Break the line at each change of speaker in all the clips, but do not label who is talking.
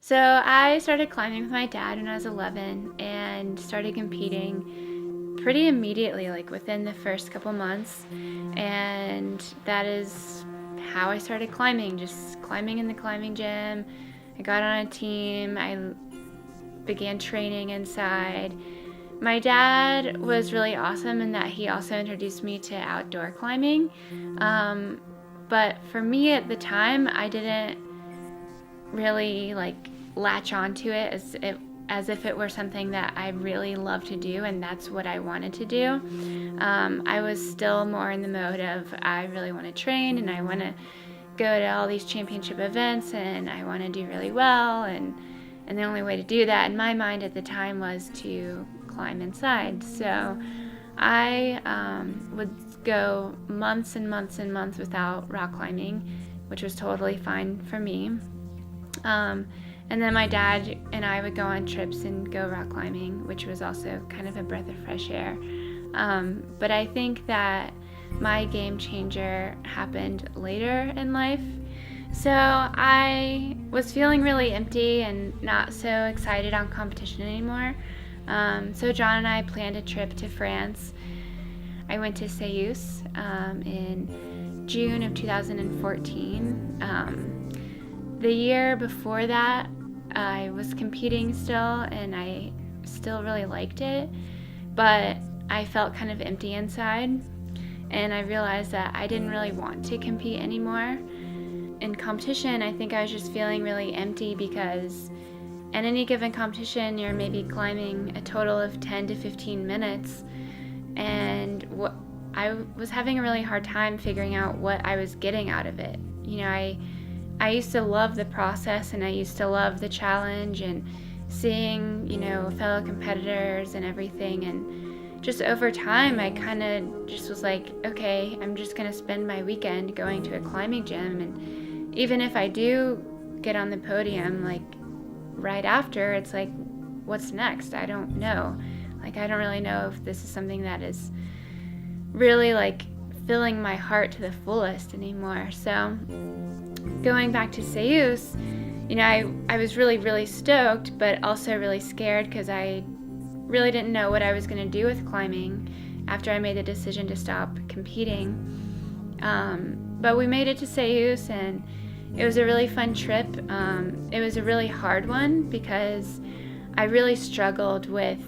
So I started climbing with my dad when I was 11 and started competing pretty immediately, like within the first couple months. And that is how I started climbing, just climbing in the climbing gym. I got on a team, I began training inside. My dad was really awesome in that he also introduced me to outdoor climbing. Um, but for me at the time, I didn't really latch onto it as if it were something that I really love to do and that's what I wanted to do. I was still more in the mode of I really want to train and I want to go to all these championship events and I want to do really well, and the only way to do that in my mind at the time was to climb inside. So I would go months and months and months without rock climbing, which was totally fine for me. And then my dad and I would go on trips and go rock climbing, which was also kind of a breath of fresh air. But I think that my game changer happened later in life. So I was feeling really empty and not so excited on competition anymore. So John and I planned a trip to France. I went to Seus in June of 2014. The year before that, I was competing still, and I still really liked it, but I felt kind of empty inside, and I realized that I didn't really want to compete anymore. In competition, I think I was just feeling really empty because in any given competition, you're maybe climbing a total of 10 to 15 minutes, and I was having a really hard time figuring out what I was getting out of it. I used to love the process and I used to love the challenge and seeing, fellow competitors and everything. And just over time, I kind of just was like, okay, I'm just going to spend my weekend going to a climbing gym. And even if I do get on the podium, right after, it's like, what's next? I don't know. I don't really know if this is something that is really filling my heart to the fullest anymore. So going back to Seus, I was really, really stoked, but also really scared because I really didn't know what I was going to do with climbing after I made the decision to stop competing. But we made it to Seus, and it was a really fun trip. It was a really hard one because I really struggled with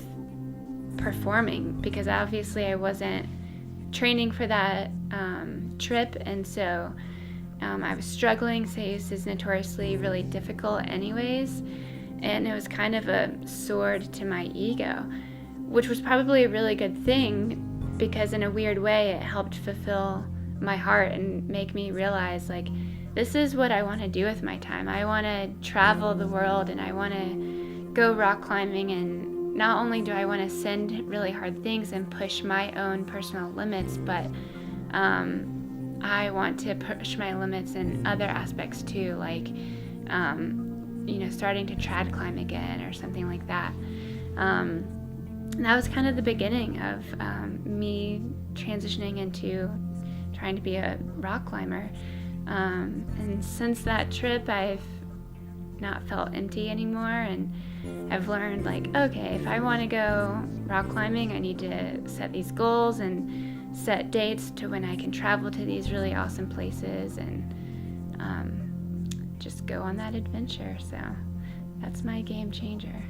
performing because obviously I wasn't training for that trip, and so I was struggling. Seus is notoriously really difficult anyways, and it was kind of a sword to my ego, which was probably a really good thing because in a weird way it helped fulfill my heart and make me realize this is what I want to do with my time. I want to travel the world and I want to go rock climbing, and not only do I want to send really hard things and push my own personal limits, but I want to push my limits in other aspects too, starting to trad climb again or something like that. And that was kind of the beginning of me transitioning into trying to be a rock climber. And since that trip, I've not felt empty anymore, and I've learned okay, if I want to go rock climbing, I need to set these goals and set dates to when I can travel to these really awesome places and just go on that adventure. So that's my game changer.